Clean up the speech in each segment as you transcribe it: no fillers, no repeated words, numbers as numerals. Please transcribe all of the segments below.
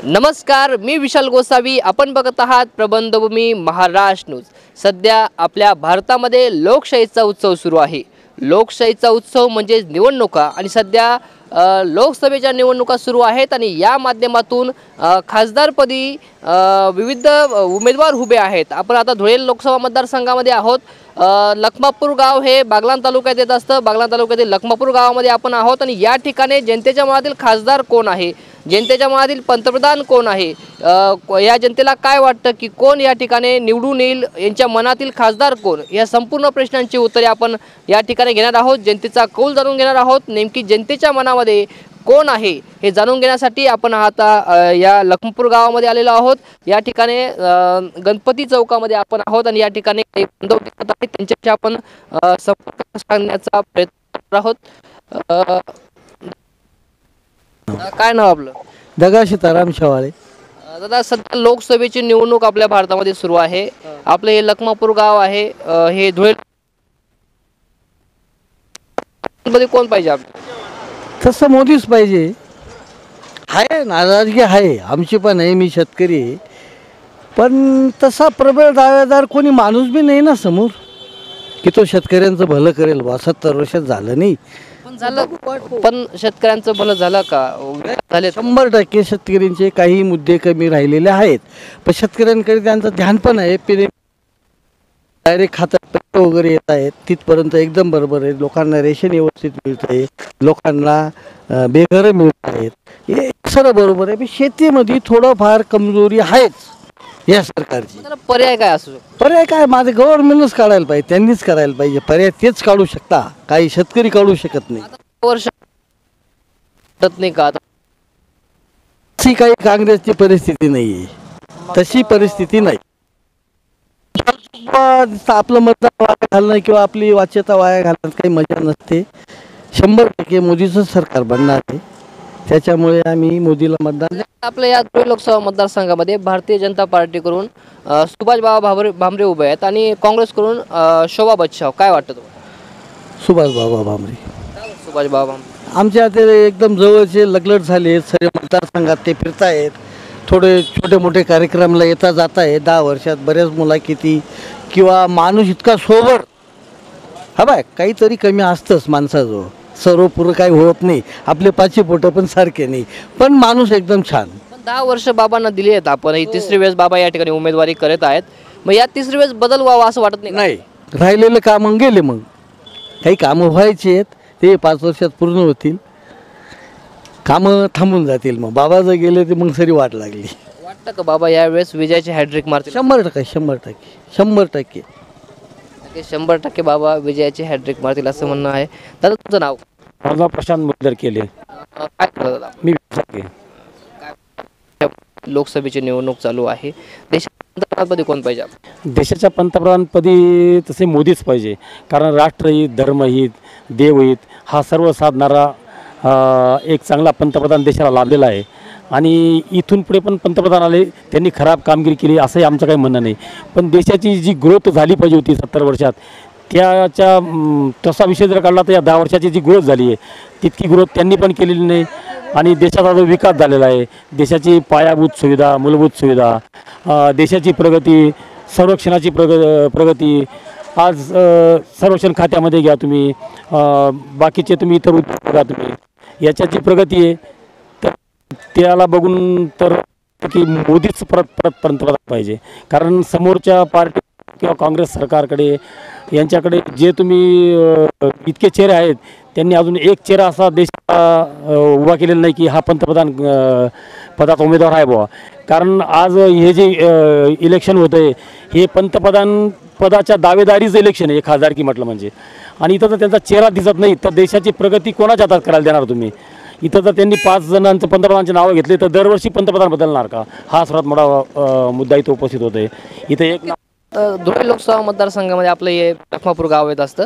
नमस्कार, मी विशाल गोसावी. आपण बघत आहात प्रबंधभूमी महाराष्ट्र न्यूज. सध्या आपल्या भारतामध्ये लोकशाहीचा उत्सव सुरू आहे. लोकशाहीचा उत्सव म्हणजे निवडणुका आणि सध्या लोकसभेच्या निवडणुका सुरू आहेत आणि या माध्यमातून खासदारपदी विविध उमेदवार उभे आहेत. आपण आता धुळे लोकसभा मतदारसंघामध्ये आहोत. लखमापूर गाव हे बागलाण तालुक्यात येत असतं. बागलाण तालुक्यातील लखमापूर गावामध्ये आपण आहोत आणि या ठिकाणी जनतेच्या मनातील खासदार कोण आहे, जनतेच्या मनातील पंतप्रधान कोण आहे, या जनतेला काय वाटतं की कोण या ठिकाणी निवडून येईल, यांच्या मनातील खासदार कोण, या संपूर्ण प्रश्नांची उत्तरे आपण या ठिकाणी घेणार आहोत. जनतेचा कौल जाणून घेणार आहोत. नेमकी जनतेच्या मनामध्ये कोण आहे हे जाणून घेण्यासाठी आपण आता या लखमापूर गावामध्ये आलेलो आहोत. या ठिकाणी गणपती चौकामध्ये आपण आहोत आणि या ठिकाणी काही बांधव दिसत आहेत, त्यांच्याशी आपण संपर्क साधण्याचा प्रयत्न करत आहोत. काय नाव आपलं? दगा सीताराम शेवाळे. दादा, सध्या लोकसभेची निवडणूक आपल्या भारतामध्ये सुरू आहे. आपलं हे लखमापूर गाव आहे, हे धुळे मध्ये कोण पाहिजे आपल्याला? तसं मोदीच पाहिजे. आहे नाराजगी आहे, आमची पण आहे. मी शेतकरी आहे, पण तसा प्रबळ दावेदार कोणी माणूस बी नाही ना समोर की तो शेतकऱ्यांचं भलं करेल. 70 वर्षात झालं नाही, पण शेतकऱ्यांचं भलं झालं का? झाले 100% शेतकऱ्यांचे काही मुद्दे कमी राहिलेले आहेत, पण शेतकऱ्यांकडे त्यांचं ध्यान पण आहे. डायरेक्ट खात्यात पैसे वगैरे येत आहेत तिथपर्यंत एकदम बरोबर आहे. लोकांना रेशन व्यवस्थित मिळत आहे, लोकांना बेघरं मिळत आहेत, हे सर्व बरोबर आहे. पण शेतीमध्ये थोडंफार कमजोरी आहेच या सरकारची. पर्याय काय असू शकतो? पर्याय काय, माझं गव्हर्नमेंटच काढायला पाहिजे, त्यांनीच करायला पाहिजे. पर्याय तेच काढू शकता, काही शेतकरी काढू शकत नाही. वर्ष नाही का आता? तशी काही काँग्रेसची परिस्थिती नाही आहे, तशी परिस्थिती नाही. आपलं मतदान वाया घालणं किंवा आपली वाच्यता वाया घालण्यात काही मजा नसते. 100% मोदीचं सरकार बनणार आहे, त्याच्यामुळे आम्ही मोदीला मतदान. आपल्या या धुळे लोकसभा मतदारसंघामध्ये भारतीय जनता पार्टीकडून सुभाष बाबा भामरे उभे आहेत आणि काँग्रेसकडून शोभा बच्छाव. काय वाटतं तुम्हाला? सुभाष बाबा भामरे. सुभाष बाबा भामरे आमच्या ते एकदम जवळचे लगलट झाले, सर्व मतदारसंघात ते फिरतायत. थोडे छोटे मोठे कार्यक्रमला येता जात आहे. 10 वर्षात बऱ्याच मुलाखती किंवा माणूस इतका सोबर. हा बाय, काहीतरी कमी असतंच माणसाजवळ, सर्व पुरं काही होत नाही. आपले 5 पोटं पण सारखे नाही, पण माणूस एकदम छान. 10 वर्ष बाबांना दिली आहेत. आपण ही तिसरी वेळेस बाबा या ठिकाणी उमेदवारी करत आहेत. मग या तिसरी वेळेस बदल व्हावा असं वाटत नाही? नाही, राहिलेलं कामं गेले. मग काही कामं व्हायची आहेत, ते 5 वर्षात पूर्ण होतील. कामं थांबून जातील. मग बाबा जर गेले ते मग सरी वाट लागली. वाटतं का बाबा यावेळेस विजयाची हॅट्रिक मारतील? 100% 100% 100% बाबा विजयाची हॅट्रिक मारतील असं म्हणणं आहे. दादा, तुमचं नाव? माझा प्रशांत मुद्दर केले. काय करता दादा? मी लोकसभेची निवडणूक चालू आहे. देशाच्या पंतप्रधानपदी कोण पाहिजे? देशाच्या पंतप्रधानपदी तसे मोदीच पाहिजे, कारण राष्ट्रहित, धर्महित, देवहित हा सर्व साधणारा एक चांगला पंतप्रधान देशाला लाभलेला आहे. आणि इथून पुढे पण पंतप्रधान आले, त्यांनी खराब कामगिरी केली असंही आमचं काही म्हणणं नाही. पण देशाची जी ग्रोथ झाली पाहिजे होती 70 वर्षात, त्याच्या तसा विषय जर काढला तर या 10 वर्षाची जी ग्रोथ झाली आहे तितकी ग्रोथ त्यांनी पण केलेली नाही. आणि देशाचा जो विकास झालेला आहे, देशाची पायाभूत सुविधा, मूलभूत सुविधा, देशाची प्रगती, संरक्षणाची प्रगती, आज संरक्षण खात्यामध्ये घ्या तुम्ही, बाकीचे तुम्ही इतर उद्योग बघा तुम्ही, याच्याची प्रगती आहे. तर त्याला बघून तर की मोदीच परत पंतप्रधान पाहिजे. कारण समोरच्या पार्टी किंवा काँग्रेस सरकारकडे यांच्याकडे जे तुम्ही इतके चेहरे आहेत, त्यांनी अजून एक चेहरा असा देशाला उभा केलेला नाही की हा पंतप्रधान पदाचा उमेदवार आहे बुवा. कारण आज हे जे इलेक्शन होतं आहे हे पंतप्रधान पदाच्या दावेदारीचं इलेक्शन आहे, खासदारकी म्हटलं म्हणजे. आणि इथं जर त्यांचा चेहरा दिसत नाही तर देशाची प्रगती कोणाच्या हातात करायला देणार तुम्ही? इथं जर त्यांनी 5 जणांचं पंतप्रधानांचे नावं घेतले तर दरवर्षी पंतप्रधान बदलणार का? हा सर्वात मोठा मुद्दा इथं उपस्थित होत आहे. इथं एक धुळे लोकसभा मतदारसंघामध्ये आपलं हे लखमापूर गाव येत असतं.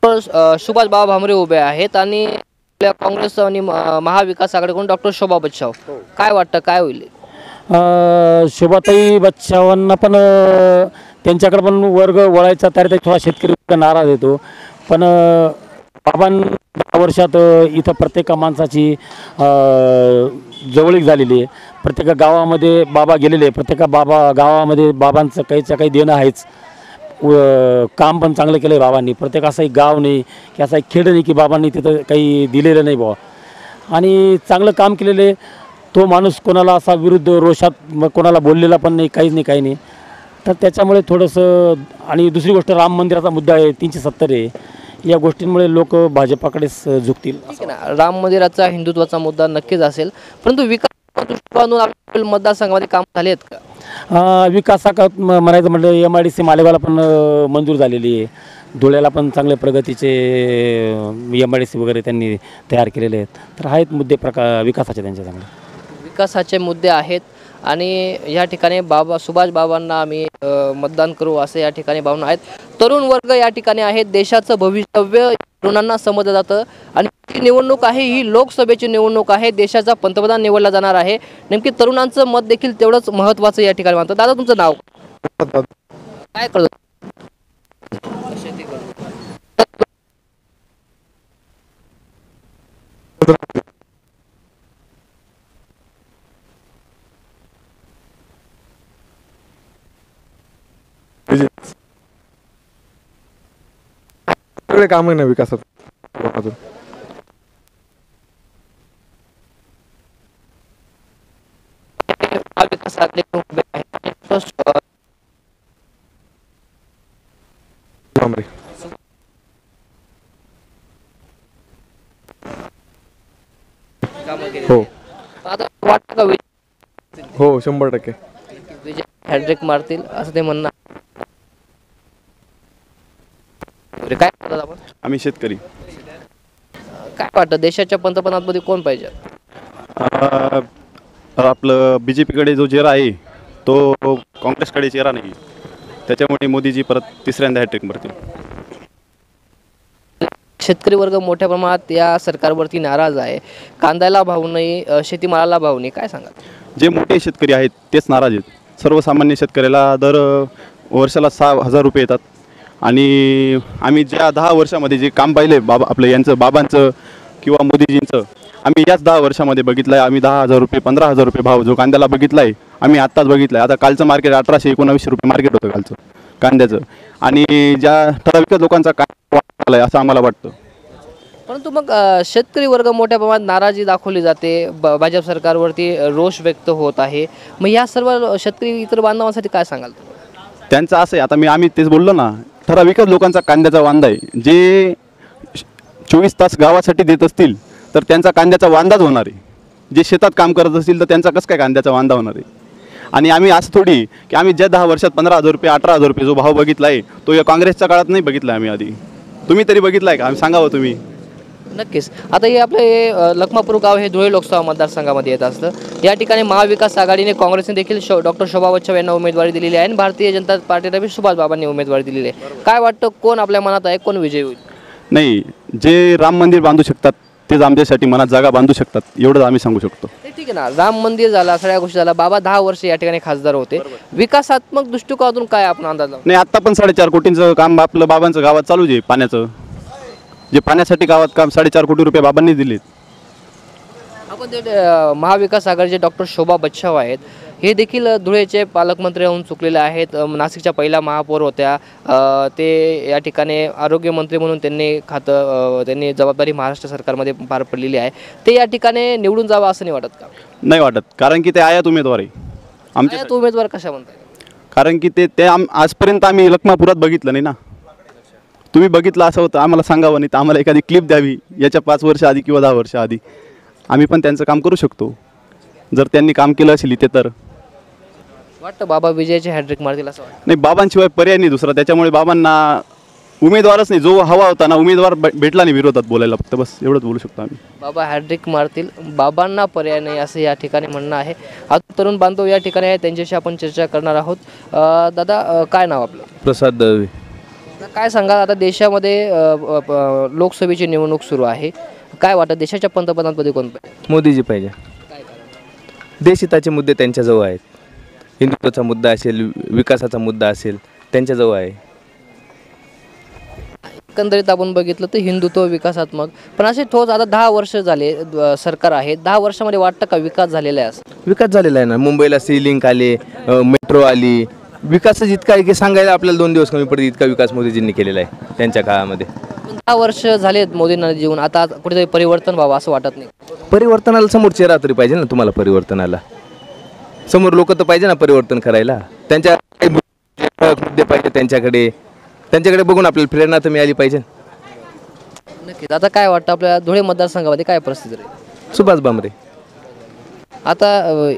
सुभाष बाबा भामरे उभे आहेत आणि आपल्या काँग्रेस आणि महाविकास आघाडीकडून डॉक्टर शोभा बच्छाव. काय वाटतं, काय होईल? शोभाताई बच्छावांना पण त्यांच्याकडे पण वर्ग वळायचा तयार. थोडा शेतकरी नाराज येतो, पण बाबां 10 वर्षात इथं प्रत्येक माणसाची जवळीक झालेली आहे. प्रत्येक गावामध्ये बाबा गेलेले, प्रत्येक गावामध्ये बाबांचं काहीच्या काही देणं आहेच. काम पण चांगलं केलं आहे बाबांनी. प्रत्येक असं एक गाव नाही की असं एक खेड नाही की बाबांनी तिथं काही दिलेलं नाही बुवा. आणि चांगलं काम केलेले तो माणूस कोणाला असा विरुद्ध रोषात कोणाला बोललेला पण नाही, काही नाही. तर त्याच्यामुळे थोडंसं. आणि दुसरी गोष्ट, राम मंदिराचा मुद्दा आहे, 370 आहे. या गोष्टींमुळे लोक भाजपाकडेच झुकतील. ठीक आहे ना, राम मंदिराचा हिंदुत्वाचा मुद्दा नक्कीच असेल, परंतु विकास दृष्टिकोनातून आपल्या मतदारसंघामध्ये काम झाले आहेत का? विकासात म्हणायचं म्हटलं MIDC मालेगावला पण मंजूर झालेली आहे. धुळ्याला पण चांगले प्रगतीचे MIDC वगैरे त्यांनी तयार केलेले आहेत. तर आहेत मुद्दे विकासाचे त्यांचे चांगले. विकासाचे मुद्दे आहेत आणि या ठिकाणी सुभाष बाबांना आम्ही मतदान करू असं या ठिकाणी भावना आहेत. तरुण वर्ग या ठिकाणी आहेत. देशाचं भवितव्य तरुणांना समजलं जातं आणि ही निवडणूक आहे, ही लोकसभेची निवडणूक आहे. देशाचा पंतप्रधान निवडला जाणार आहे. नेमकी तरुणांचं मत देखील तेवढंच महत्त्वाचं या ठिकाणी मानतात. दादा, तुमचं नाव काय करतो? सगळे काम आहे ना विकासात. हो आता वाटतं का हो 100%. विजय हॅट्रिक मारतील असं ते म्हणणं? काय म्हणतात आपण? आम्ही शेतकरी. काय वाटतं देशाच्या पंतप्रधानपदी कोण पाहिजे? आपलं BJPकडे जो चेहरा आहे तो काँग्रेसकडे चेहरा नाही. त्याच्यामुळे मोदीजी परत तिसऱ्यांदा हॅट्रिक मारतील. शेतकरी वर्ग मोठ्या प्रमाणात या सरकारवरती नाराज आहे. कांद्याला भाव नाही, शेतीमालाला भाव नाही, काय सांगा? जे मोठे शेतकरी आहेत तेच नाराज आहेत. सर्वसामान्य शेतकऱ्याला दर वर्षाला 6,000 रुपये येतात. आणि आम्ही ज्या 10 वर्षामध्ये जे काम पाहिले आपलं यांचं बाबांचं किंवा मोदीजींचं, आम्ही याच 10 वर्षामध्ये बघितलं आहे. आम्ही 10,000 रुपये 15,000 भाव जो कांद्याला बघितला आहे आम्ही आत्ताच बघितलं आहे. आता कालचं मार्केट 1800-1900 रुपये मार्केट होतं कालचं कांद्याचं. आणि ज्या ठराविक लोकांचा कांदा वाढला आहे असं आम्हाला वाटतं. परंतु मग शेतकरी वर्ग मोठ्या प्रमाणात नाराजी दाखवली जाते. भाजप सरकारवरती रोष व्यक्त होत आहे. मग या सर्व शेतकरी इतर बांधवांसाठी काय सांगाल? त्यांचं असं आहे, आता आम्ही तेच बोललो ना, ठराविकच लोकांचा कांद्याचा वांदा आहे. जे 24 तास गावासाठी देत असतील तर त्यांचा कांद्याचा वांदाच होणार आहे. जे शेतात काम करत असतील तर त्यांचा कसं काय कांद्याचा वांदा होणार आहे? आणि आम्ही असं थोडी की आम्ही ज्या 10 वर्षात 15,000 रुपये 18,000 रुपये जो भाव बघितला आहे तो या काँग्रेसच्या काळात नाही बघितला आम्ही आधी. तुम्ही तरी बघितला आहे का? आम्ही सांगावं तुम्ही. नक्कीच. आता हे आपले लखमापूर गाव हे धुळे लोकसभा मतदारसंघामध्ये येत असतं. या ठिकाणी महाविकास आघाडीने, काँग्रेसने देखील डॉक्टर शोभा बच्छाव यांना उमेदवारी दिलेली आहे आणि भारतीय जनता पार्टीने सुभाष बाबांनी उमेदवारी दिलेली आहे. काय वाटतं, कोण आपल्या मनात आहे, कोण विजयी होईल? नाही, जे राम मंदिर बांधू शकतात तेच आमच्यासाठी मनात जागा बांधू शकतात, एवढंच आम्ही सांगू शकतो. ठीक आहे ना, राम मंदिर झाला, सगळ्या गोष्टी झाला. बाबा 10 वर्ष या ठिकाणी खासदार होते. विकासात्मक दृष्टिकोनातून काय आपण अंदाज लावू? नाही, आत्ता पण 4.5 कोटींचं काम आपलं बाबांचं गावात चालू आहे. पाण्याचं जे पाण्यासाठी गावात काम 4.5 कोटी रुपये बाबांनी दिलेत. आपण ते महाविकास आघाडीचे डॉक्टर शोभा बच्छाव आहेत, हे देखील धुळेचे पालकमंत्री होऊन चुकलेले आहेत. नाशिकच्या पहिल्या महापौर होत्या. ते या ठिकाणी आरोग्यमंत्री म्हणून त्यांनी जबाबदारी महाराष्ट्र सरकारमध्ये पार पडलेली आहे. ते या ठिकाणी निवडून जावं असं नाही वाटत का? नाही वाटत, कारण की ते आयात उमेदवार आहे आमचे. तो उमेदवार कशा म्हणताय? कारण की ते आजपर्यंत आम्ही लखमापुरात बघितलं नाही ना. तुम्ही बघितलं असं होतं आम्हाला सांगावं, नाही तर आम्हाला एखादी क्लिप द्यावी याच्या 5 वर्ष आधी किंवा 10 वर्ष आधी. आम्ही पण त्यांचं काम करू शकतो जर त्यांनी काम केलं असेल इथे. तर वाटतं बाबा विजयाचे हॅट्रिक मारतील असं वाटतं? नाही, बाबांशिवाय पर्याय नाही दुसरा. त्याच्यामुळे बाबांना उमेदवारच नाही, जो हवा होता ना उमेदवार भेटला नाही विरोधात बोलायला, फक्त बस एवढंच बोलू शकतो आम्ही. बाबा हॅट्रिक मारतील, बाबांना पर्याय नाही असं या ठिकाणी म्हणणं आहे. आज तरुण बांधव या ठिकाणी आहे, त्यांच्याशी आपण चर्चा करणार आहोत. दादा, काय नाव आपलं? प्रसाद दळवे. काय सांगाल, आता देशामध्ये लोकसभेची निवडणूक सुरू आहे. काय वाटतं देशाच्या पंतप्रधानपदी कोण पाहिजे? मोदीजी पाहिजे. देशहिताचे मुद्दे त्यांच्याजवळ आहेत. हिंदुत्वाचा मुद्दा असेल, विकासाचा मुद्दा असेल, त्यांच्याजवळ आहे. एकंदरीत आपण बघितलं तर हिंदुत्व विकासात्मक, पण असे ठोस आता 10 वर्ष झाले सरकार आहे, 10 वर्षामध्ये वाटतं का विकास झालेला आहे असं? विकास झालेला आहे ना, मुंबईला सी लिंक आले, मेट्रो आली, विकासच इतका आहे की सांगायला आपल्याला 2 दिवस कमी पडतील इतका विकास मोदीजींनी केलेला आहे त्यांच्या काळामध्ये. 10 वर्ष झालेत मोदींना जीवन, आता कुठेतरी परिवर्तन व्हावं असं वाटत नाही? परिवर्तनाला समोर चेहरा तरी पाहिजे ना, तुम्हाला परिवर्तनाला समोर लोक तर पाहिजे ना परिवर्तन करायला. त्यांच्या मुद्दे पाहिजे त्यांच्याकडे बघून आपल्याला प्रेरणा तर मिळाली पाहिजे. नक्कीच. आता काय वाटतं आपल्या धुळे मतदारसंघामध्ये काय परिस्थिती राहील? सुभाष भामरे. आता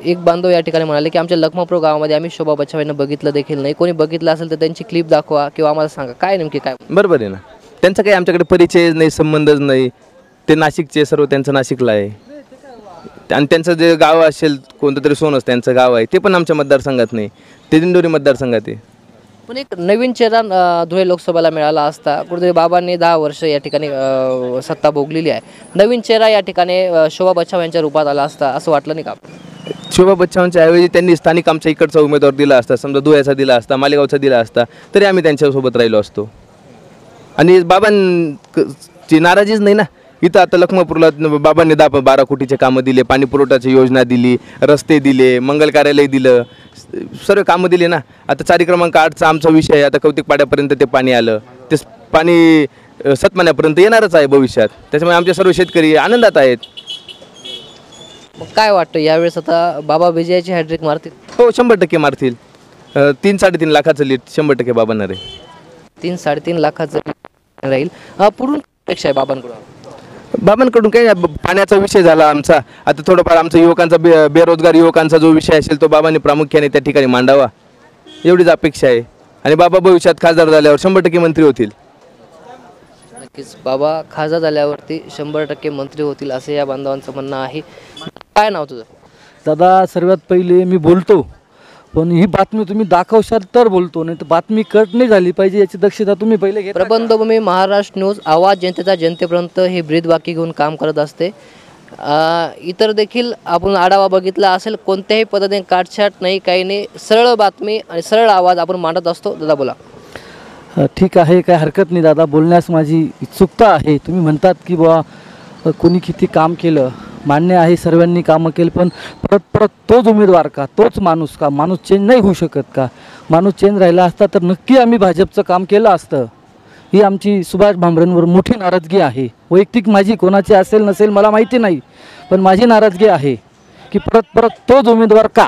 एक बांधव या ठिकाणी म्हणाले की आमच्या लखमापूर गावामध्ये आम्ही शोभा बच्चाव यांना बघितलं देखील नाही, कोणी बघितलं असेल तर त्यांची क्लिप दाखवा किंवा आम्हाला सांगा काय नेमकी काय. बरोबर आहे ना, त्यांचा काही आमच्याकडे परिचय नाही, संबंधच नाही. ते नाशिकचे, सर्व त्यांचं नाशिकला आहे आणि त्यांचं जे गाव असेल कोणतं तरी सोनच त्यांचं गाव आहे, ते पण आमच्या मतदारसंघात नाही, ते दिंडोरी मतदारसंघात आहे. पण एक नवीन चेहरा धुळे लोकसभेला मिळाला असता, कुठेतरी बाबांनी 10 वर्ष या ठिकाणी सत्ता भोगलेली आहे, नवीन चेहरा या ठिकाणी शोभा बच्चाव यांच्या रूपात आला असता असं वाटलं नाही का? शोभा बच्चावांच्या ऐवजी त्यांनी स्थानिक आमच्या इकडचा उमेदवार दिला असता, समजा धुळ्याचा दिला असता, मालेगावचा दिला असता, तरी आम्ही त्यांच्यासोबत राहिलो असतो. आणि बाबांची नाराजीच नाही ना. इथं आता लखमापूरला बाबांनी 10-12 कोटीचे कामं दिले, पाणी पुरवठ्याची योजना दिली, रस्ते दिले, मंगल कार्यालय दिलं, सर्व कामं दिले ना. आता 4 क्रमांक 8चा आमचा विषय आहे, आता कौतिक पाड्यापर्यंत ते पाणी आलं, ते पाणी सतमान्यापर्यंत येणारच आहे भविष्यात. त्याच्यामुळे आमचे सर्व शेतकरी आनंदात आहेत. मग काय वाटतं यावेळेस आता बाबा विजयाची हॅट्रिक मारतील? हो, 100% मारतील. 3-3.5 लाखाचं लीड 100% बाबांना रे. 3-3.5 लाखाचं राहील. पुढून अपेक्षा आहे बाबांकडून काय पाण्याचा विषय झाला आमचा, आता थोडंफार आमचा युवकांचा बेरोजगार युवकांचा जो विषय असेल तो बाबांनी प्रामुख्याने त्या ठिकाणी मांडावा, एवढीच अपेक्षा आहे. आणि बाबा भविष्यात खासदार झाल्यावर 100% मंत्री होतील. नक्कीच, बाबा खासदार झाल्यावरती 100% मंत्री होतील असं या बांधवांचं म्हणणं आहे. काय नाव तुझं? दादा, सर्वात पहिले मी बोलतो, पण ही बातमी तुम्ही दाखवशाल तर बोलतो, नाही तर बातमी कट नाही झाली पाहिजे याची दक्षता तुम्ही पहिले घ्या. प्रबंधभूमी महाराष्ट्र न्यूज, आवाज जनतेचा जनतेपर्यंत हे ब्रीदवाक्य घेऊन काम करत असते. इतर देखील आपण आढावा बघितला असेल, कोणत्याही पद्धतीने काटछाट नाही, काही नाही, सरळ बातमी आणि सरळ आवाज आपण मांडत असतो. दादा बोला. ठीक आहे, काय हरकत नाही दादा, बोलण्यास माझी उत्सुकता आहे. तुम्ही म्हणतात की बुवा कोणी किती काम केलं, मान्य आहे, सर्वांनी कामं केलं, पण परत तोच उमेदवार का, तोच माणूस का? माणूस चेंज नाही होऊ शकत का? माणूस चेंज राहिला असता तर नक्की आम्ही भाजपचं काम केलं असतं. ही आमची सुभाष भामरेंवर मोठी नाराजगी आहे. वैयक्तिक माझी, कोणाची असेल नसेल मला माहिती नाही, पण माझी नाराजगी आहे की परत तोच उमेदवार का?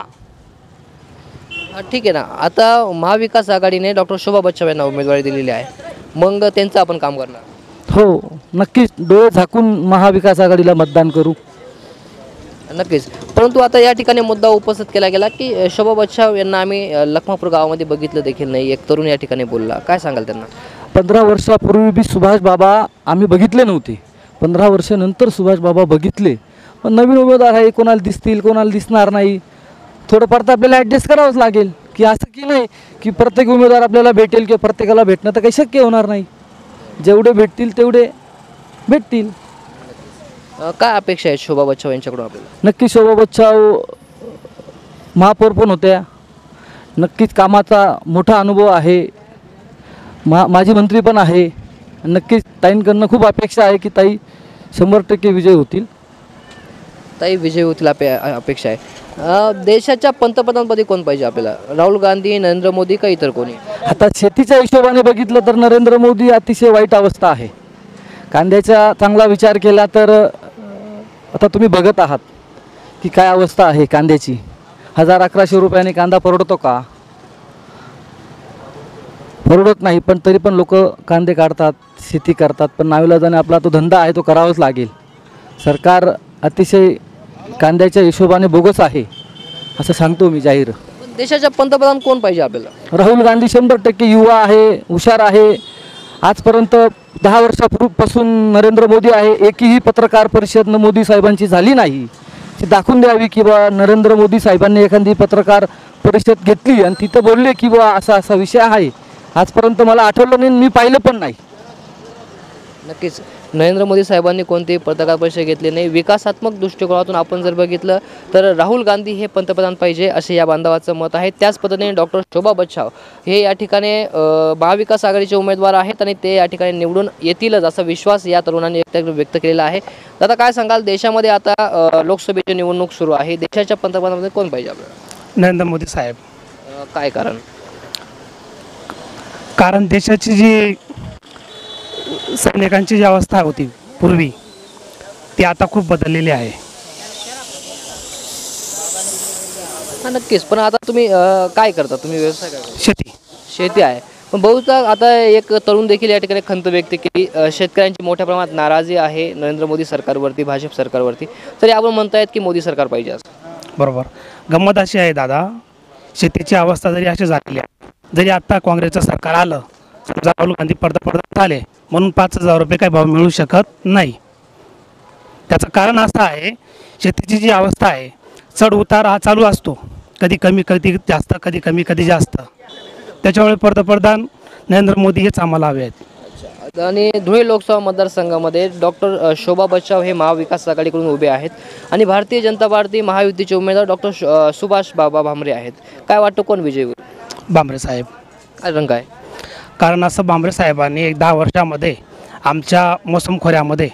ठीक आहे ना, आता महाविकास आघाडीने डॉक्टर शोभा बच्चाव यांना उमेदवारी दिलेली आहे, मग त्यांचं आपण काम करणार? हो, नक्कीच डोळे झाकून महाविकास आघाडीला मतदान करू. नक्कीच. परंतु आता या ठिकाणी मुद्दा उपस्थित केला गेला की शोभा बच्चाव यांना आम्ही लखमापूर गावामध्ये बघितलं देखील नाही. एक तरुण या ठिकाणी बोलला, काय सांगाल त्यांना? 15 वर्षापूर्वी बी सुभाष बाबा आम्ही बघितले नव्हते, 15 वर्षानंतर सुभाष बाबा बघितले. पण नवीन उमेदवार आहे, कोणाला दिसतील कोणाला दिसणार नाही, थोडंफार तर आपल्याला ॲडजस्ट करावंच लागेल. की असं की नाही की प्रत्येक उमेदवार आपल्याला भेटेल किंवा प्रत्येकाला भेटणं तर काही शक्य होणार नाही. जेवढे भेटतील तेवढे भेटतील. काय अपेक्षा आहे शोभा बच्चाव यांच्याकडून आपल्याला? नक्की शोभा बच्चाव महापौर पण होत्या, नक्कीच कामाचा मोठा अनुभव आहे, माजी मंत्री पण आहे. नक्कीच ताईंकडनं खूप अपेक्षा आहे की ताई 100% विजय होतील. ताई विजय होतील अपेक्षा आहे. देशाच्या पंतप्रधानपदी कोण पाहिजे आपल्याला? राहुल गांधी, नरेंद्र मोदी का इतर कोणी? आता शेतीच्या हिशोबाने बघितलं तर नरेंद्र मोदी अतिशय वाईट अवस्था आहे. कांद्याचा चांगला विचार केला तर आता तुम्ही बघत आहात की काय अवस्था आहे कांद्याची. 1000-1100 रुपयाने कांदा परवडतो का? परवडत नाही. पण तरी पण लोक कांदे काढतात, शेती करतात. पण नाविलाजाने आपला तो धंदा आहे तो करावाच लागेल. सरकार अतिशय कांद्याच्या हिशोबाने बोगस आहे असं सांगतो मी जाहीर. देशाच्या पंतप्रधान कोण पाहिजे आपल्याला? राहुल गांधी 100% युवा आहे, हुशार आहे. आजपर्यंत 10 वर्षापूर्वीपासून नरेंद्र मोदी आहे. एकही पत्रकार परिषद मोदी साहेबांची झाली नाही. ती दाखवून द्यावी की बा नरेंद्र मोदी साहेबांनी एखादी पत्रकार परिषद घेतली आणि तिथं बोलले की बा असा विषय आहे. आजपर्यंत मला आठवलं नाही, मी पाहिलं पण नाही. नक्कीच. नरेंद्र मोदी साहेबांनी कोणतेही पत्रकार परिषद घेतले नाही. विकासात्मक दृष्टिकोनातून आपण जर बघितलं तर राहुल गांधी हे पंतप्रधान पाहिजे असे या बांधवाचं मत आहे. त्याच पद्धतीने डॉक्टर शोभा बच्छाव हे या ठिकाणी महाविकास आघाडीचे उमेदवार आहेत आणि ते या ठिकाणी निवडून येतीलच असा विश्वास या तरुणांनी व्यक्त केलेला आहे. दादा काय सांगाल, देशामध्ये आता लोकसभेची निवडणूक सुरू आहे, देशाच्या पंतप्रधानामध्ये कोण पाहिजे आपल्याला? नरेंद्र मोदी साहेब. काय कारण? कारण देशाची जी सैनिकांची जी अवस्था होती पूर्वी ती आता खूप बदललेली आहे. नक्कीच. पण आता तुम्ही काय करता? तुम्ही व्यवसाय काय करता? शेती आहे. पण बहुधा आता एक तरुण देखील या ठिकाणी खंत व्यक्त केली, शेतकऱ्यांची मोठ्या प्रमाणात नाराजी आहे नरेंद्र मोदी सरकारवरती, भाजप सरकारवरती. तरी आपण म्हणतायत की मोदी सरकार पाहिजे असं. बरोबर. गंमत अशी आहे दादा, शेतीची अवस्था जरी अशी झालेली आहे, जरी आत्ता काँग्रेसचं सरकार आलं, समजा राहुल गांधी पंतप्रधान झाले म्हणून 5,000 रुपये काही भाव मिळू शकत नाही. त्याचं कारण असं आहे, शेतीची जी अवस्था आहे चढ उतार हा चालू असतो, कधी कमी कधी जास्त, कधी कमी कधी जास्त. त्याच्यामुळे पंतप्रधान नरेंद्र मोदी हेच आम्हाला हवे आहेत. आणि धुळे लोकसभा मतदारसंघामध्ये डॉक्टर शोभा बच्छाव हे महाविकास आघाडीकडून उभे आहेत आणि भारतीय जनता पार्टी महायुतीचे उमेदवार डॉक्टर सुभाष बाबा भामरे आहेत. काय वाटतं कोण विजयी होईल? भामरे साहेब. कारण काय? कारण असं भामरे साहेबांनी एक 10 वर्षामध्ये आमच्या मोसम खोऱ्यामध्ये,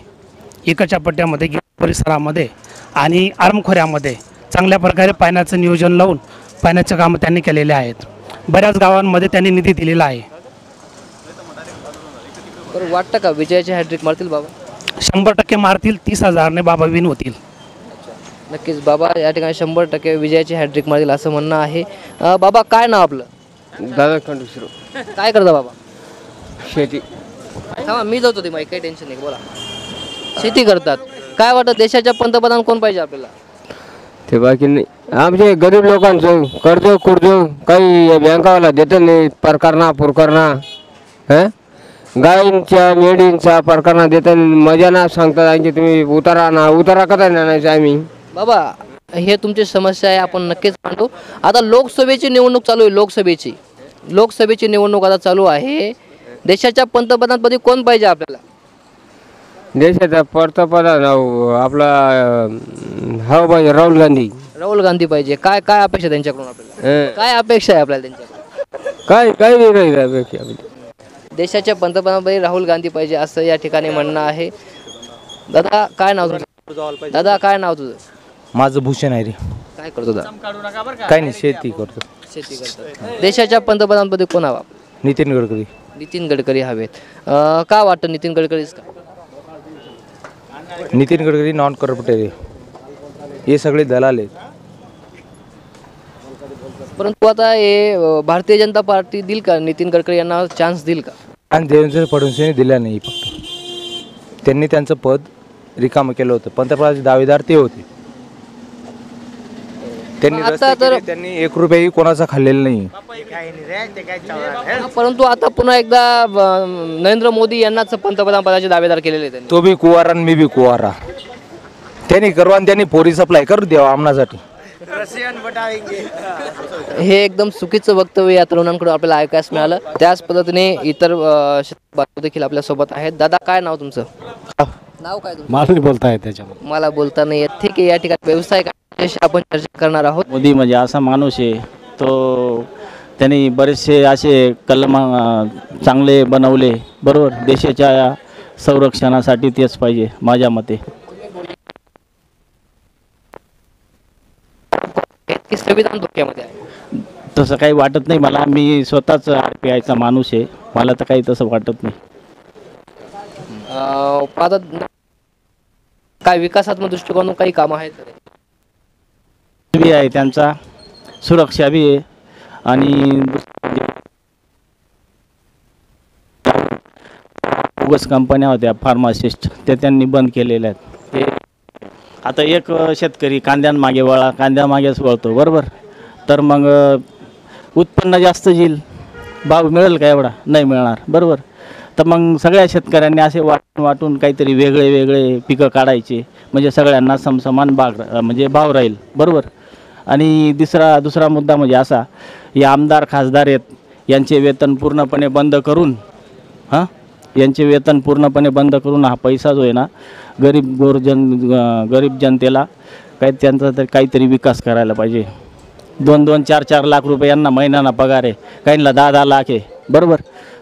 इकडच्या पट्ट्यामध्ये, परिसरामध्ये आणि आरमखोऱ्यामध्ये चांगल्या प्रकारे पाण्याचं नियोजन लावून पाण्याचं कामं त्यांनी केलेले आहेत. बऱ्याच गावांमध्ये त्यांनी निधी दिलेला आहे. बरं वाटतं का विजयाची हॅट्रिक मारतील बाबा? 100% मारतील. 30,000ने बाबा विन होतील. नक्कीच बाबा या ठिकाणी 100% विजयाची हॅट्रिक मारतील असं म्हणणं आहे. बाबा काय नाव आपलं? दादा खंडूश्रू. काय करता बाबा? शेती. थांबा मी जातो ते माहिती, काही टेन्शन नाही, बोला. शेती करतात. काय वाटतं देशाच्या पंतप्रधान कोण पाहिजे आपल्याला? ते बाकी नाही, आमचे गरीब लोकांचं कर्ज कुर्ज काही बँकावाला देत नाही, प्रकरणा पुरकरणा गायींच्या मेंढींचा प्रकरणा देतात, मजा ना सांगतात आणखी तुम्ही उतारा कसा नाही आम्ही. बाबा हे तुमची समस्या आहे, आपण नक्कीच मांडू. आता लोकसभेची निवडणूक चालू आहे, लोकसभेची निवडणूक आता चालू आहे. देशाच्या पंतप्रधानपदी कोण पाहिजे आपल्याला? देशाचा पंतप्रधान आपला हा पाहिजे राहुल गांधी पाहिजे. काय काय अपेक्षा त्यांच्याकडून आपल्याला? काय अपेक्षा आहे आपल्याला त्यांच्याकडून? काही नाही राहील. देशाच्या पंतप्रधानपदी राहुल गांधी पाहिजे असं या ठिकाणी म्हणणं आहे. दादा काय नाव तुझं? दादा काय नाव तुझं? माझं भूषण आहे रे. काय करतो दादा? काही नाही, शेती करतो. शेती करतो. देशाच्या पंतप्रधानपदी कोण हवा? नितीन गडकरी. नितीन गडकरी हवेत. का वाटतं नितीन गडकरीच का? नितीन गडकरी नॉन करप्टेड, हे सगळे दलाल आहेत. परंतु आता हे भारतीय जनता पार्टी देईल का नितीन गडकरी यांना चान्स देईल का? आणि देवेंद्र फडणवीसांनी दिला नाही. फक्त त्यांनी त्यांचं पद रिकामं केलं होतं. पंतप्रधानाचे दावेदार ते होते. त्यांनी 1 रुपयाही कोणाचा खाल्लेला नाही. परंतु आता पुन्हा एकदा नरेंद्र मोदी यांनाच पंतप्रधान पदाचे दावेदार केलेले आहेत. तो बी कुवारा आणि मी बी कुवारा. त्यांनी करवा आणि त्यांनी पोरी सप्लाय करू द्यावा आमनासाठी. हे एकदम चुकीचं वक्तव्य या तरुणांकडून आपल्याला ऐकायला मिळालं. त्याच पद्धतीने इतर बांधव देखील आपल्या सोबत आहेत. दादा काय नाव तुमचं? नाव काय तुमचं? मला बोलताय त्याच्यामध्ये. मला बोलता नाही येत. ठीक आहे, या ठिकाणी व्यवसाय आपण चर्चा करणार आहोत. मोदी म्हणजे असा माणूस आहे, तो त्यांनी बरेचसे असे कलम चांगले बनवले, बरोबर. देशाच्या संरक्षणासाठी तेच पाहिजे माझ्या मते. संविधान धोक्यामध्ये आहे तसं काही वाटत नाही मला. मी स्वतःच RPIचा माणूस आहे, मला तर काही तसं वाटत नाही. आता काय विकासात्मक दृष्टिकोनातून काही कामं आहेत बी आहे, त्यांचा सुरक्षा बी आहे. आणि बोगस कंपन्या होत्या फार्मासिस्ट, त्या त्यांनी बंद केलेल्या आहेत. ते आता एक शेतकरी कांद्यामागे कांद्यामागेच वळतो, बरोबर. तर मग उत्पन्न जास्त येईल, भाव मिळेल का? एवढा नाही मिळणार, बरोबर. तर मग सगळ्या शेतकऱ्यांनी असे वाटून काहीतरी वेगळे पिकं काढायचे, म्हणजे सगळ्यांना समसमान म्हणजे भाव राहील, बरोबर. आणि दुसरा मुद्दा म्हणजे असा, हे आमदार खासदार आहेत यांचे वेतन पूर्णपणे बंद करून यांचे वेतन पूर्णपणे बंद करून हा पैसा जो आहे ना गरीब जनतेला त्यांचा तर काहीतरी विकास करायला पाहिजे. 2-2, 4-4 लाख रुपये यांना महिन्याना पगार आहे, काहींना 10-10 लाख आहे, बरोबर.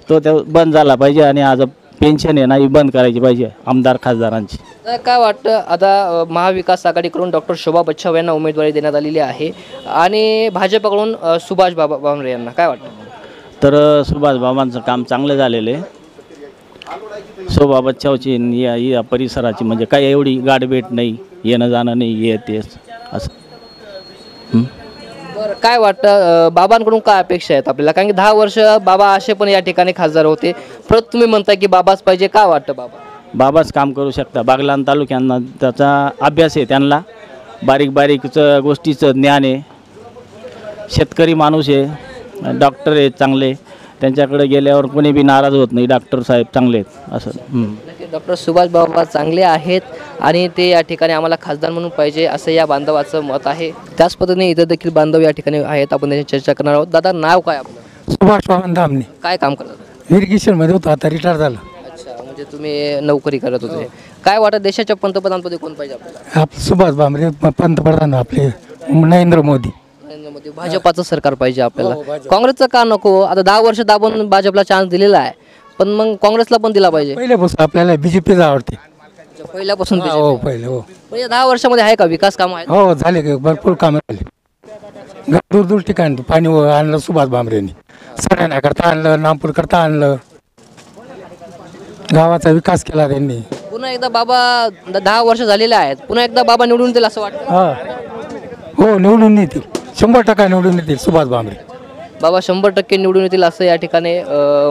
तो बंद झाला पाहिजे आणि आज पेन्शन आहे ना ही बंद करायची पाहिजे आमदार खासदारांची. काय वाटतं, आता महाविकास आघाडीकडून डॉक्टर शोभा बच्छाव यांना उमेदवारी देण्यात आलेली आहे आणि भाजपकडून सुभाष भामरे यांना, काय वाटतं? तर सुभाष बाबांचं काम चांगलं झालेलं आहे. शोभा बच्छावची या परिसराची म्हणजे काय एवढी गाठभेट नाही, येणं जाणं नाही, तेच असं. बरं, काय वाटतं बाबांकडून काय अपेक्षा आहेत आपल्याला? कारण की 10 वर्ष बाबा असे पण या ठिकाणी खासदार होते, परत तुम्ही म्हणताय की बाबाच पाहिजे. काय वाटतं बाबाच काम करू शकता. बागलाण तालुक्यांना त्याचा अभ्यास आहे, त्यांना बारीक गोष्टीचं ज्ञान आहे, शेतकरी माणूस आहे, डॉक्टर आहेत चांगले, त्यांच्याकडे गेल्यावर कोणी बी नाराज होत नाही, डॉक्टर साहेब चांगले आहेत असं. डॉक्टर सुभाष बाबा चांगले आहेत आणि ते या ठिकाणी आम्हाला खासदार म्हणून पाहिजे असं या बांधवाचं मत आहे. त्याच पद्धतीने इतर देखील बांधव या ठिकाणी आहेत, आपण त्याची चर्चा करणार आहोत. दादा, नाव काय आपलं? सुभाष बाबा धामणे. काय काम करतात? इरिगेशनमध्ये होतो, आता रिटायर झालं. अच्छा, म्हणजे तुम्ही नोकरी करत होते. काय वाटतं देशाच्या पंतप्रधानपदी कोण पाहिजे आपल्याला? आपलं सुभाष भामरे पंतप्रधान, आपले नरेंद्र मोदी. नरेंद्र मोदी. भाजपाचं सरकार पाहिजे आपल्याला, काँग्रेसचं का नको? आता 10 वर्ष दाबून भाजपला चान्स दिलेला आहे, पण मग काँग्रेसला पण दिला पाहिजे. पहिल्यापासून आपल्याला बीजेपीच आवडते. पहिल्यापासून हो, पहिले. हो, म्हणजे 10 वर्षामध्ये आहे का विकास काम आहे? हो, झाले की भरपूर कामं झाली. दूर ठिकाणी पाणी आणलं सुभाष भामरेंनी, सड्याना करता आणलं, नागपूर करता आणलं, गावाचा विकास केला त्यांनी. पुन्हा एकदा बाबा 10 वर्ष झालेले आहेत, पुन्हा एकदा बाबा निवडून येतील असं वाटतं? हा, हो, निवडून येतील, 100% निवडून येतील सुभाष भामरे. बाबा 100% निवडून येतील असं या ठिकाणी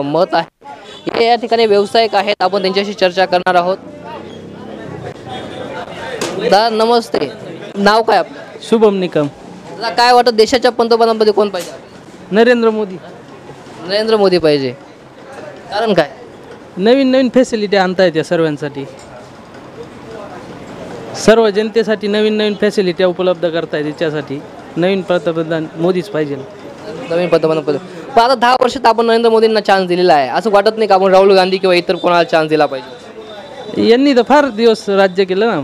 मत आहे. हे या ठिकाणी व्यावसायिक आहेत, आपण त्यांच्याशी चर्चा करणार आहोत. दादा नमस्ते, नाव काय आपलं? शुभम निकम. दादा, काय वाटतं देशाच्या पंतप्रधानपदी कोण पाहिजे? नरेंद्र मोदी. नरेंद्र मोदी पाहिजे, कारण काय? नवीन फॅसिलिटी आणता येते सर्वांसाठी, सर्व जनतेसाठी नवीन फॅसिलिटी उपलब्ध करता येते, त्याच्यासाठी नवीन पंतप्रधान मोदीच पाहिजे. नवीन पंतप्रधान. पण आता 10 वर्षात आपण नरेंद्र मोदींना चान्स दिलेला आहे, असं वाटत नाही का आपण राहुल गांधी किंवा इतर कोणाला चान्स दिला पाहिजे? यांनी तर फार दिवस राज्य केलं ना,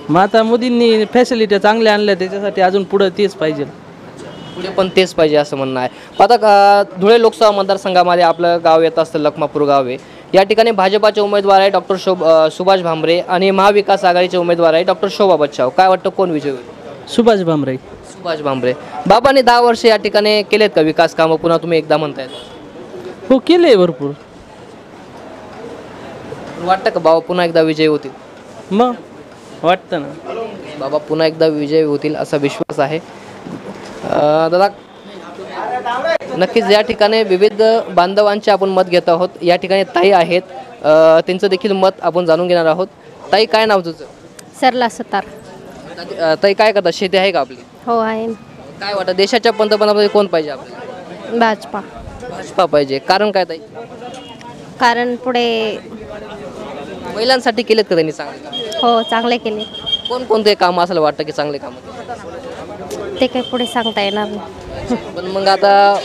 मग आता मोदींनी फॅसिलिटी चांगल्या आणल्या, त्याच्यासाठी अजून पुढं तेच पाहिजे, पुढे पण तेच पाहिजे असं म्हणणं आहे. आता धुळे लोकसभा मतदारसंघामध्ये आपलं गाव येत असतं, लखमापूर गाव आहे. या ठिकाणी भाजपाचे उमेदवार आहे डॉक्टर सुभाष भामरे आणि महाविकास आघाडीचे उमेदवार आहे डॉक्टर शोभा बच्छाव. काय वाटतं कोण विजय होईल? सुभाष भामरे. सुभाष भामरे. बाबांनी 10 वर्ष या ठिकाणी केलेत का विकास कामं? पुन्हा तुम्ही एकदा म्हणतायत? हो, केले भरपूर. वाटतं का बाबा पुन्हा एकदा विजय होतील? मग वाटतं ना, बाबा पुन्हा एकदा विजय होतील असा विश्वास आहे. दादा, नक्कीच या ठिकाणी विविध बांधवांचे आपण मत घेत आहोत. या ठिकाणी ताई आहेत, त्यांचं देखील मत आपण जाणून घेणार आहोत. ताई, काय नाव तुझं? सरला सतार. ताई, काय करता? शेती आहे का आपली? हो, आहे. काय वाटतं देशाच्या पंतप्रधानापदी कोण पाहिजे आपल्याला? भाजपा. भाजपा पाहिजे, कारण काय ताई? कारण पुढे महिलांसाठी केलेत का त्यांनी चांगले? हो, चांगले केले. कोणते काम असलं वाटतं की चांगले काम? ते काही पुढे सांगता येणार नाही. पण मग आता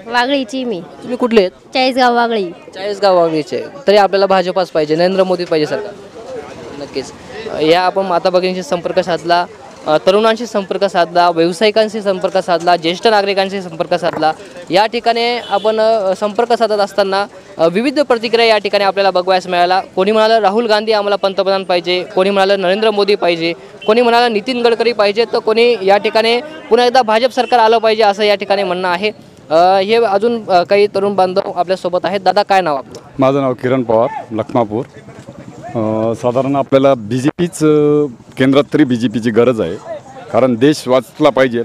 वागळीची मी. तुम्ही कुठले आहेत? चाळीसगाव वागळी. चाळीसगाव वागळीचे. तरी आपल्याला भाजपाच पाहिजे, नरेंद्र मोदी पाहिजे सरकार. नक्कीच. या आपण माता भगिनींशी संपर्क साधला, तरुणांशी संपर्क साधला, व्यावसायिकांशी संपर्क साधला, ज्येष्ठ नागरिकांशी संपर्क साधला. या ठिकाणी आपण संपर्क साधत असताना विविध प्रतिक्रिया या ठिकाणी आपल्याला बघायला मिळाला. कोणी म्हणालं राहुल गांधी आम्हाला पंतप्रधान पाहिजे, कोणी म्हणालं नरेंद्र मोदी पाहिजे, कोणी म्हणालं नितीन गडकरी पाहिजे, तर कोणी या ठिकाणी पुन्हा एकदा भाजप सरकार आलं पाहिजे असं या ठिकाणी म्हणणं आहे. हे अजून काही तरुण बांधव आपल्यासोबत आहेत. दादा, काय नाव आपलं? माझं नाव किरण पवार, लखमापूर. साधारण आपल्याला BJPच केंद्रात तरी BJPची गरज आहे, कारण देश वाचला पाहिजे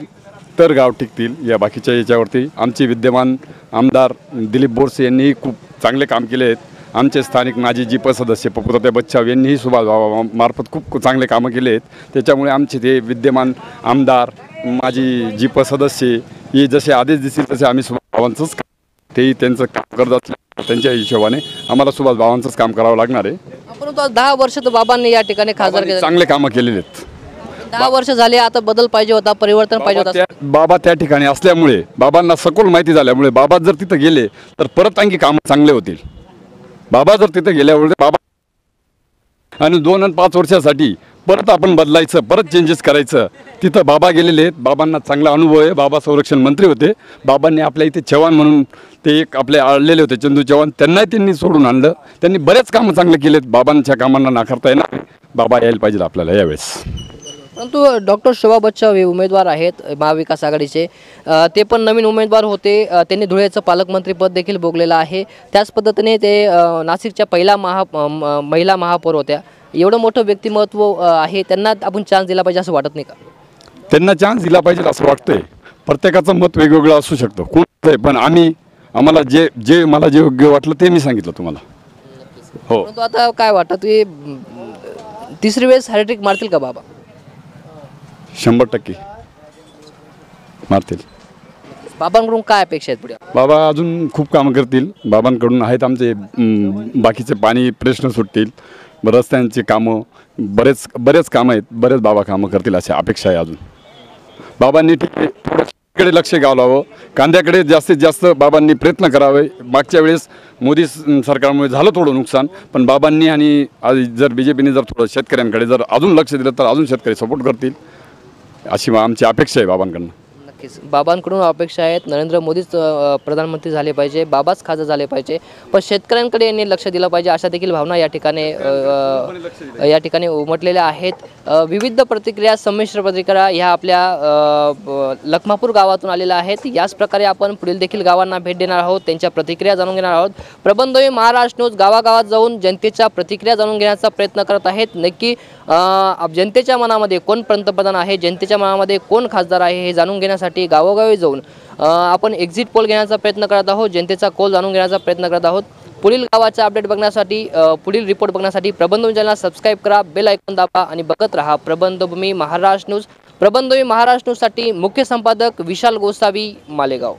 तर गाव टिकतील. या बाकीच्या याच्यावरती आमचे विद्यमान आमदार दिलीप बोरसे यांनीही खूप चांगले काम केले आहेत. आमचे स्थानिक माजी GP सदस्य पपुताताई बच्छाव यांनीही सुभाष बाबा मार्फत खूप चांगले कामं केले आहेत. त्याच्यामुळे आमचे ते विद्यमान आमदार माजी GP सदस्य हे जसे आदेश दिसतील तसे आम्ही सुभाष बाबांचंच तेही त्यांचं काम करत असल्या त्यांच्या हिशोबाने आम्हाला सुभाष बाबांचंच काम करावं लागणार आहे. परंतु 10 वर्ष तर बाबांनी या ठिकाणी खासदार चांगले कामं केलेले आहेत. 10 वर्ष झाले, आता बदल पाहिजे होता, परिवर्तन पाहिजे होता. बाबा त्या ठिकाणी असल्यामुळे, बाबांना सखोल माहिती झाल्यामुळे बाबा जर तिथं गेले तर परत आणखी कामं चांगले होतील. बाबा जर तिथे गेल्यावर बाबा आणि 2 आणि 5 वर्षासाठी परत आपण बदलायचं, परत चेंजेस करायचं. तिथं बाबा गेलेले आहेत, बाबांना चांगला अनुभव आहे. बाबा संरक्षण मंत्री होते. बाबांनी आपल्या इथे चव्हाण म्हणून ते एक आपले आलेले होते चंदू चव्हाण, त्यांनी सोडून आणलं. त्यांनी बरेच कामं चांगले केलेत. बाबांच्या कामांना नाकारता येणार नाही. बाबा यायला पाहिजे आपल्याला यावेळेस. परंतु डॉक्टर शोभा बच्चाव हे उमेदवार आहेत महाविकास आघाडीचे, ते पण नवीन उमेदवार होते. त्यांनी धुळ्याचं पालकमंत्रीपद देखील भोगलेलं आहे. त्याच पद्धतीने ते नाशिकच्या पहिला महिला महापौर होत्या. एवढं मोठं व्यक्तिमत्व आहे, त्यांना आपण चान्स दिला पाहिजे असं वाटत नाही का? त्यांना चान्स दिला पाहिजे असं वाटतंय. प्रत्येकाचं मत वेगवेगळं असू शकतं, कोण पण आम्हाला जे मला जे योग्य वाटलं ते मी सांगितलं तुम्हाला. हो. परंतु आता काय वाटतं की तिसरी वेळेस हॅट्रिक मारतील का बाबा? 100% मारतील. बाबांकडून काय अपेक्षा आहेत पुढे? बाबा अजून खूप कामं करतील. बाबांकडून आहेत आमचे बाकीचे पाणी प्रश्न सुटतील, रस्त्यांची कामं, बरेच कामं आहेत. बरेच बाबा कामं करतील अशी अपेक्षा आहे. अजून बाबांनी थोडं लक्ष घालावं, कांद्याकडे जास्तीत जास्त बाबांनी प्रयत्न करावे. मागच्या वेळेस मोदी सरकारमुळे झालं थोडं नुकसान, पण बाबांनी आणि जर BJPने जर थोडं शेतकऱ्यांकडे जर अजून लक्ष दिलं तर अजून शेतकरी सपोर्ट करतील अशी आमची अपेक्षा आहे बाबांकडून. नक्कीच बाबांकडून अपेक्षा आहेत. नरेंद्र मोदीच प्रधानमंत्री झाले पाहिजे, बाबाच खासदार झाले पाहिजे, पण शेतकऱ्यांकडे यांनी लक्ष दिलं पाहिजे अशा देखील भावना या ठिकाणी उमटलेल्या आहेत. विविध प्रतिक्रिया, संमिश्र प्रतिक्रिया ह्या आपल्या लखमापूर गावातून आलेल्या आहेत. याच प्रकारे आपण पुढील देखील गावांना भेट देणार आहोत, त्यांच्या प्रतिक्रिया जाणून घेणार आहोत. प्रबंधवी महाराष्ट्र न्यूज गावागावात जाऊन जनतेच्या प्रतिक्रिया जाणून घेण्याचा प्रयत्न करत आहेत. नक्की जनतेच्या मनामध्ये कोण पंतप्रधान आहे, जनतेच्या मनामध्ये कोण खासदार आहे हे जाणून घेण्यासाठी गावोगावी जाऊन आपण एक्झिट पोल घेण्याचा प्रयत्न करत आहोत, जनतेचा कौल जाणून घेण्याचा प्रयत्न करत आहोत. पुढील गावाचा अपडेट बघण्यासाठी, पुढील रिपोर्ट बघण्यासाठी प्रबंधभूमी चॅनलला सबस्क्राईब करा, बेल आयकॉन दाबा आणि बघत रहा प्रबंधभूमी महाराष्ट्र न्यूज. प्रबंधभूमी महाराष्ट्र न्यूजसाठी मुख्य संपादक विशाल गोसावी, मालेगाव.